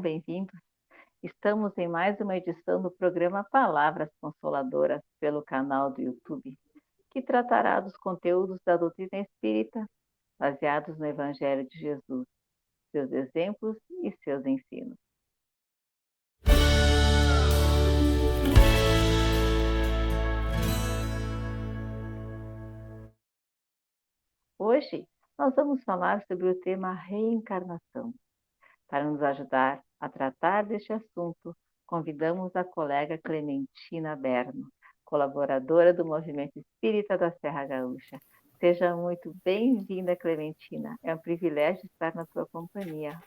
bem-vindos. Estamos em mais uma edição do programa Palavras Consoladoras pelo canal do YouTube, que tratará dos conteúdos da doutrina espírita, baseados no Evangelho de Jesus, seus exemplos e seus ensinos. Hoje, nós vamos falar sobre o tema reencarnação. Para nos ajudar a tratar deste assunto, convidamos a colega Clementina Berno, colaboradora do Movimento Espírita da Serra Gaúcha. Seja muito bem-vinda, Clementina. É um privilégio estar na sua companhia.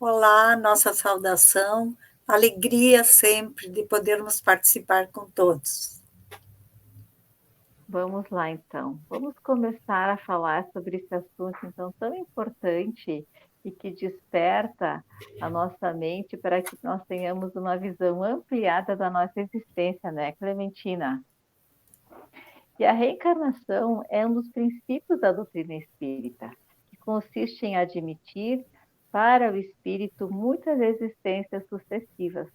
Olá, nossa saudação. Alegria sempre de podermos participar com todos. Vamos lá, então. Vamos começar a falar sobre esse assunto, então, tão importante e que desperta a nossa mente para que nós tenhamos uma visão ampliada da nossa existência, né, Clementina? E a reencarnação é um dos princípios da doutrina espírita, que consiste em admitir para o espírito muitas existências sucessivas.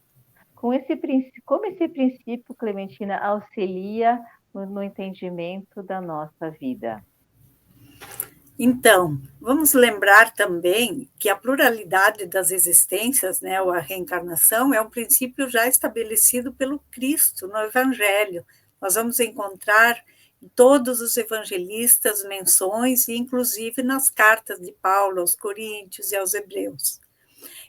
Como esse princípio, Clementina, auxilia no entendimento da nossa vida? Então, vamos lembrar também que a pluralidade das existências, né, ou a reencarnação, é um princípio já estabelecido pelo Cristo no Evangelho. Nós vamos encontrar em todos os evangelistas menções, e inclusive nas cartas de Paulo aos Coríntios e aos Hebreus.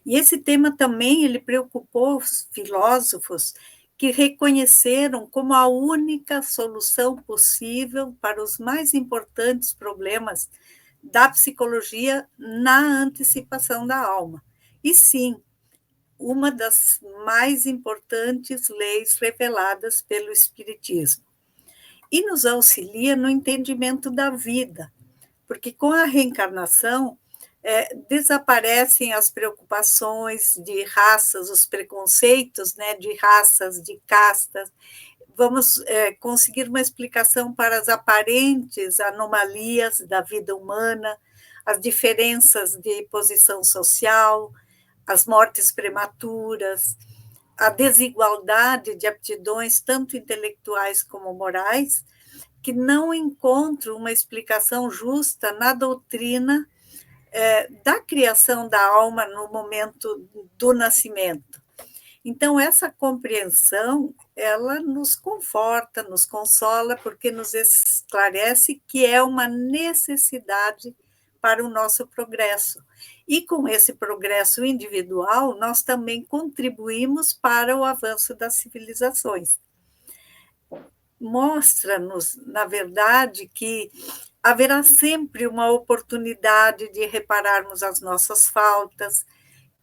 E esse tema também ele preocupou os filósofos que reconheceram como a única solução possível para os mais importantes problemas da psicologia na antecipação da alma. E sim, uma das mais importantes leis reveladas pelo Espiritismo. E nos auxilia no entendimento da vida, porque com a reencarnação desaparecem as preocupações de raças, os preconceitos, né, de raças, de castas. Vamos conseguir uma explicação para as aparentes anomalias da vida humana, as diferenças de posição social, as mortes prematuras, a desigualdade de aptidões, tanto intelectuais como morais, que não encontram uma explicação justa na doutrina da criação da alma no momento do nascimento. Então, essa compreensão, ela nos conforta, nos consola, porque nos esclarece que é uma necessidade para o nosso progresso. E com esse progresso individual, nós também contribuímos para o avanço das civilizações. Mostra-nos, na verdade, que haverá sempre uma oportunidade de repararmos as nossas faltas,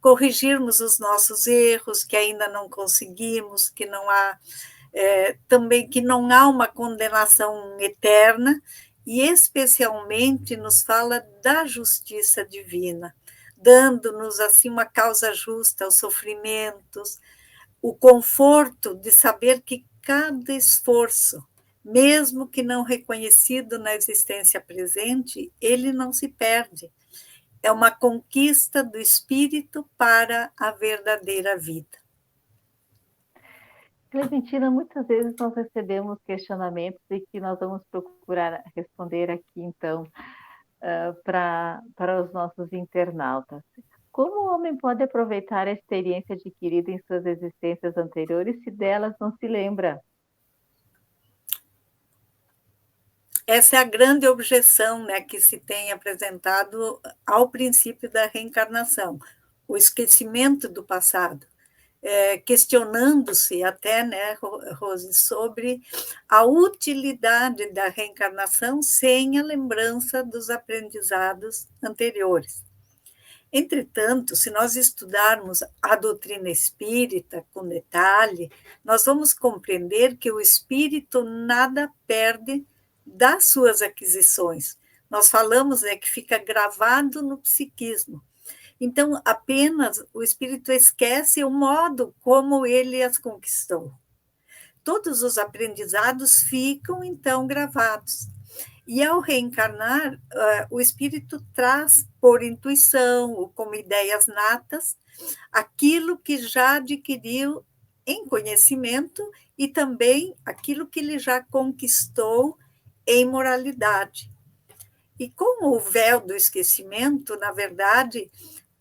corrigirmos os nossos erros que ainda não conseguimos, que não há também que não há uma condenação eterna, e especialmente nos fala da justiça divina, dando-nos assim uma causa justa aos sofrimentos, o conforto de saber que cada esforço, mesmo que não reconhecido na existência presente, ele não se perde. É uma conquista do espírito para a verdadeira vida. Clementina, muitas vezes nós recebemos questionamentos e que nós vamos procurar responder aqui, então, para os nossos internautas. Como o homem pode aproveitar a experiência adquirida em suas existências anteriores se delas não se lembra? Essa é a grande objeção, né, que se tem apresentado ao princípio da reencarnação, o esquecimento do passado, questionando-se até, né, Rose, sobre a utilidade da reencarnação sem a lembrança dos aprendizados anteriores. Entretanto, se nós estudarmos a doutrina espírita com detalhe, nós vamos compreender que o espírito nada perde das suas aquisições. Nós falamos que fica gravado no psiquismo. Então, apenas o espírito esquece o modo como ele as conquistou. Todos os aprendizados ficam, então, gravados. E ao reencarnar, o espírito traz, por intuição ou como ideias natas, aquilo que já adquiriu em conhecimento e também aquilo que ele já conquistou em moralidade. E com o véu do esquecimento, na verdade,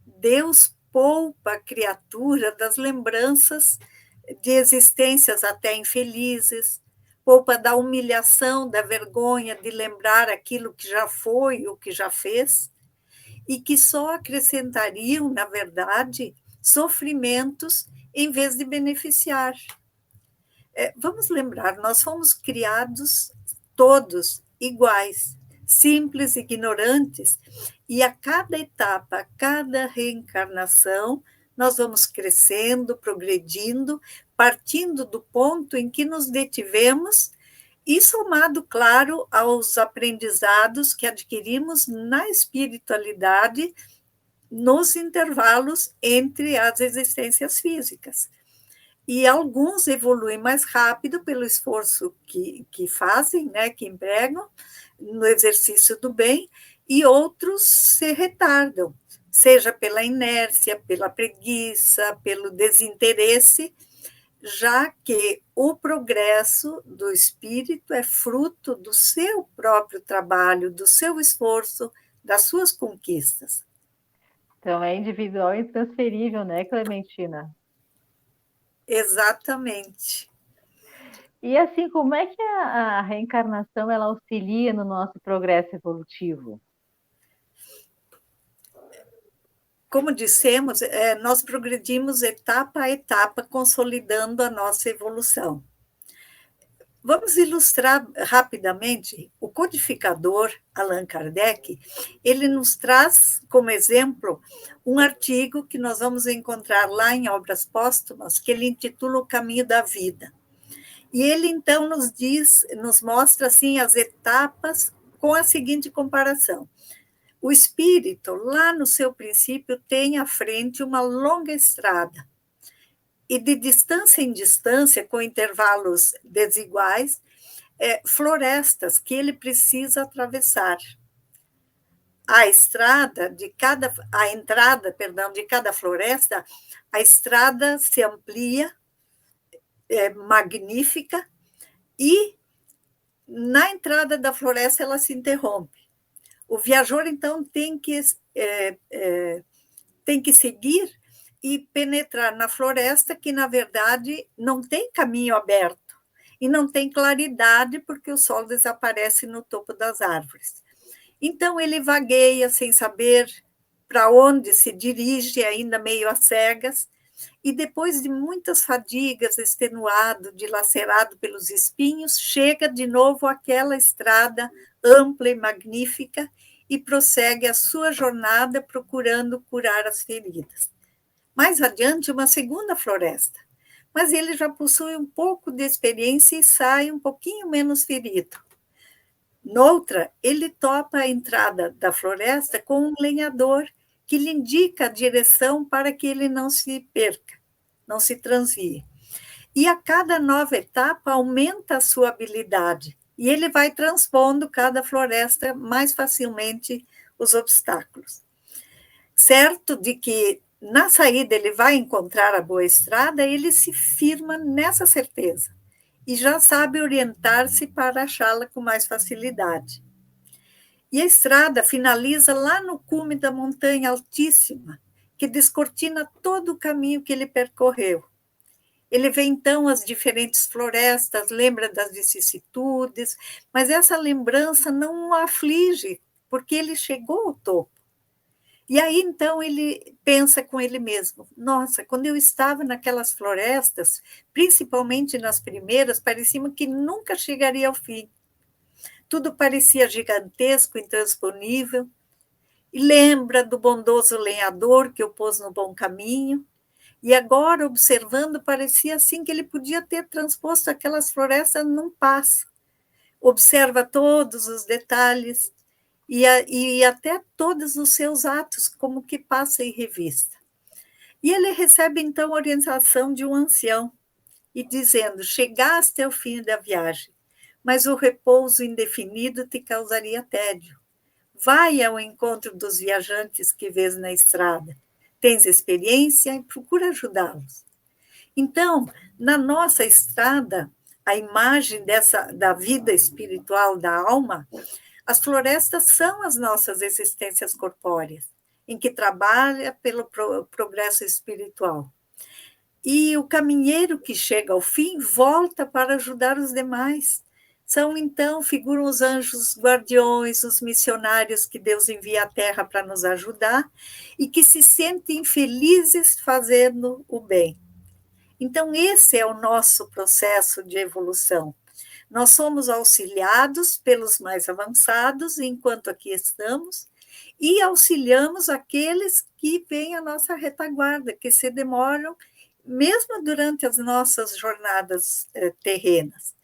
Deus poupa a criatura das lembranças de existências até infelizes, poupa da humilhação, da vergonha de lembrar aquilo que já foi, o que já fez, e que só acrescentariam, na verdade, sofrimentos em vez de beneficiar. Vamos lembrar, nós fomos criados todos iguais, simples, ignorantes, e a cada etapa, a cada reencarnação, nós vamos crescendo, progredindo, partindo do ponto em que nos detivemos e somado, claro, aos aprendizados que adquirimos na espiritualidade nos intervalos entre as existências físicas. E alguns evoluem mais rápido pelo esforço que fazem, né, que empregam no exercício do bem, e outros se retardam, seja pela inércia, pela preguiça, pelo desinteresse, já que o progresso do espírito é fruto do seu próprio trabalho, do seu esforço, das suas conquistas. Então, é individual e intransferível, né, Clementina? Exatamente. E assim, como é que a reencarnação ela auxilia no nosso progresso evolutivo? Como dissemos, nós progredimos etapa a etapa, consolidando a nossa evolução. Vamos ilustrar rapidamente o codificador Allan Kardec. Ele nos traz como exemplo um artigo que nós vamos encontrar lá em Obras Póstumas, que ele intitula O Caminho da Vida. E ele então nos diz, nos mostra assim as etapas com a seguinte comparação. O espírito, lá no seu princípio, tem à frente uma longa estrada. E de distância em distância, com intervalos desiguais, florestas que ele precisa atravessar. A estrada de cada, a entrada, perdão, de cada floresta, a estrada se amplia, magnífica, e na entrada da floresta ela se interrompe. O viajor, então, tem que seguir e penetrar na floresta, que, na verdade, não tem caminho aberto e não tem claridade, porque o sol desaparece no topo das árvores. Então, ele vagueia sem saber para onde se dirige, ainda meio às cegas, e depois de muitas fadigas, extenuado, dilacerado pelos espinhos, chega de novo àquela estrada ampla e magnífica e prossegue a sua jornada procurando curar as feridas. Mais adiante, uma segunda floresta, mas ele já possui um pouco de experiência e sai um pouquinho menos ferido. Noutra, ele topa a entrada da floresta com um lenhador que lhe indica a direção para que ele não se perca, não se transvie. E a cada nova etapa aumenta a sua habilidade, e ele vai transpondo cada floresta mais facilmente os obstáculos. Certo de que na saída ele vai encontrar a boa estrada, ele se firma nessa certeza e já sabe orientar-se para achá-la com mais facilidade. E a estrada finaliza lá no cume da montanha altíssima, que descortina todo o caminho que ele percorreu. Ele vê então as diferentes florestas, lembra das vicissitudes, mas essa lembrança não o aflige, porque ele chegou ao topo. E aí, então, ele pensa com ele mesmo, nossa, quando eu estava naquelas florestas, principalmente nas primeiras, parecia que nunca chegaria ao fim. Tudo parecia gigantesco, intransponível, e lembra do bondoso lenhador que o pôs no bom caminho, e agora, observando, parecia assim que ele podia ter transposto aquelas florestas num passo. Observa todos os detalhes, e até todos os seus atos, como que passa em revista. E ele recebe, então, a orientação de um ancião, e dizendo, chegaste ao fim da viagem, mas o repouso indefinido te causaria tédio. Vai ao encontro dos viajantes que vês na estrada. tens experiência e procura ajudá-los. Então, na nossa estrada, a imagem da vida espiritual da alma, as florestas são as nossas existências corpóreas, em que trabalha pelo progresso espiritual. E o caminheiro que chega ao fim volta para ajudar os demais. São, então, figuram os anjos guardiões, os missionários que Deus envia à Terra para nos ajudar e que se sentem felizes fazendo o bem. Então, esse é o nosso processo de evolução. Nós somos auxiliados pelos mais avançados, enquanto aqui estamos, e auxiliamos aqueles que vêm à nossa retaguarda, que se demoram, mesmo durante as nossas jornadas terrenas.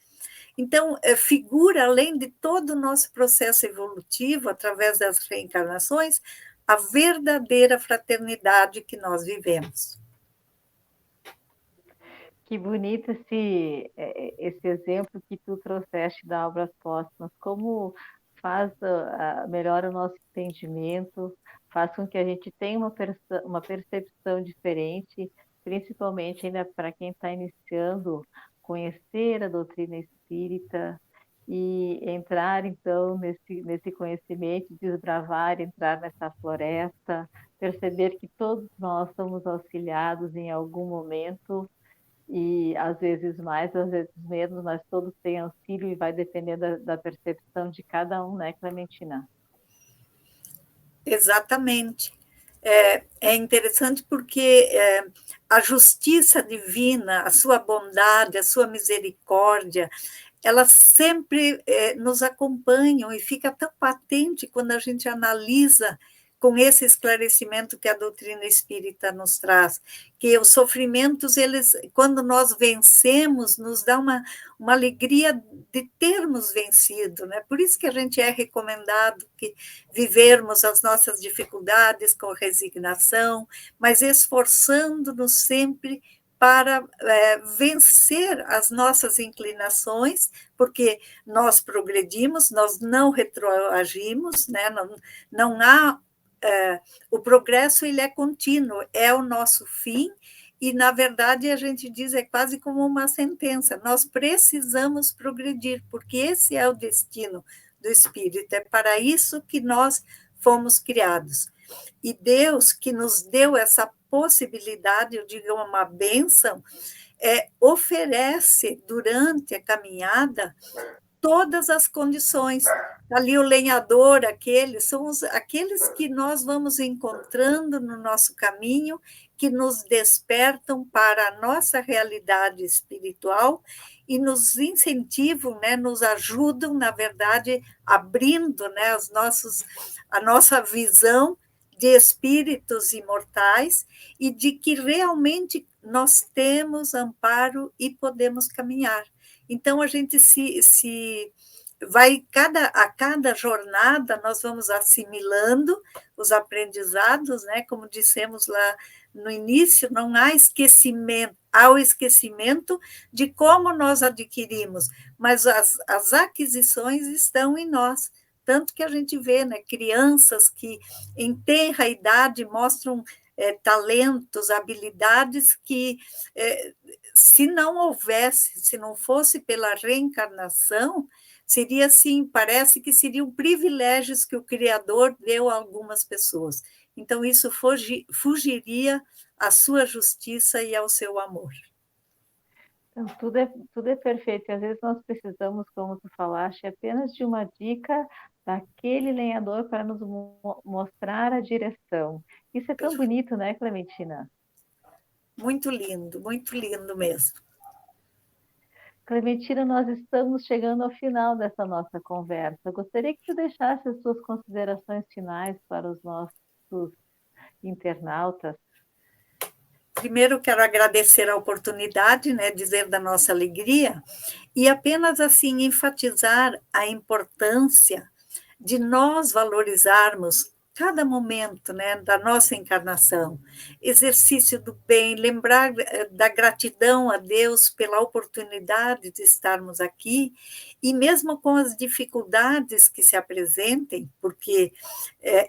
Então, figura, além de todo o nosso processo evolutivo, através das reencarnações, a verdadeira fraternidade que nós vivemos. Que bonito esse exemplo que tu trouxeste da Obras Póstumas, como melhora o nosso entendimento, faz com que a gente tenha uma percepção diferente, principalmente ainda para quem está iniciando, conhecer a doutrina espírita e entrar, então, nesse conhecimento, desbravar, entrar nessa floresta, perceber que todos nós somos auxiliados em algum momento, e às vezes mais, às vezes menos, mas todos têm auxílio e vai depender da percepção de cada um, né, Clementina? Exatamente. É interessante porque a justiça divina, a sua bondade, a sua misericórdia, elas sempre nos acompanham e fica tão patente quando a gente analisa com esse esclarecimento que a doutrina espírita nos traz, que os sofrimentos, eles, quando nós vencemos, nos dá uma alegria de termos vencido, né? Por isso que a gente é recomendado que vivermos as nossas dificuldades com resignação, mas esforçando-nos sempre para vencer as nossas inclinações, porque nós progredimos, nós não retroagimos, né? Não há o progresso, ele é contínuo, é o nosso fim, e, na verdade, a gente diz, é quase como uma sentença, nós precisamos progredir, porque esse é o destino do espírito, é para isso que nós fomos criados. E Deus, que nos deu essa possibilidade, eu digo uma bênção, oferece, durante a caminhada, todas as condições. Ali o lenhador, são aqueles que nós vamos encontrando no nosso caminho, que nos despertam para a nossa realidade espiritual e nos incentivam, né, nos ajudam, na verdade, abrindo, né, a nossa visão de espíritos imortais e de que realmente nós temos amparo e podemos caminhar. Então, a gente se vai, a cada jornada, nós vamos assimilando os aprendizados, né? Como dissemos lá no início, não há esquecimento, há o esquecimento de como nós adquirimos, mas as aquisições estão em nós. Tanto que a gente vê, né, crianças que, em tenra idade, mostram talentos, habilidades que, se não houvesse, se não fosse pela reencarnação, seria assim, parece que seriam privilégios que o Criador deu a algumas pessoas. Então, isso fugiria à sua justiça e ao seu amor. Então, tudo é perfeito. E às vezes nós precisamos, como tu falaste, apenas de uma dica daquele lenhador para nos mostrar a direção. Isso é tão bonito, né, Clementina? Muito lindo mesmo. Clementina, nós estamos chegando ao final dessa nossa conversa. Gostaria que tu deixasse as suas considerações finais para os nossos internautas. Primeiro, quero agradecer a oportunidade, né, dizer da nossa alegria, e apenas assim enfatizar a importância de nós valorizarmos cada momento, né, da nossa encarnação. Exercício do bem, lembrar da gratidão a Deus pela oportunidade de estarmos aqui, e mesmo com as dificuldades que se apresentem, porque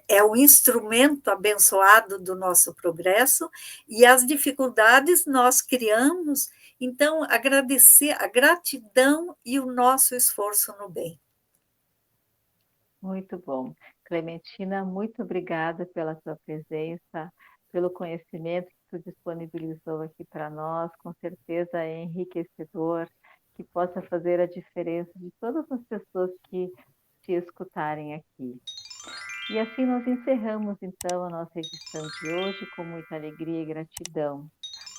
é o instrumento abençoado do nosso progresso, e as dificuldades nós criamos, então agradecer a gratidão e o nosso esforço no bem. Muito bom. Clementina, muito obrigada pela tua presença, pelo conhecimento que tu disponibilizou aqui para nós, com certeza é enriquecedor, que possa fazer a diferença de todas as pessoas que te escutarem aqui. E assim nós encerramos então a nossa edição de hoje com muita alegria e gratidão.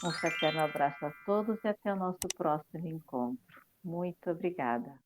Um fraterno abraço a todos e até o nosso próximo encontro. Muito obrigada.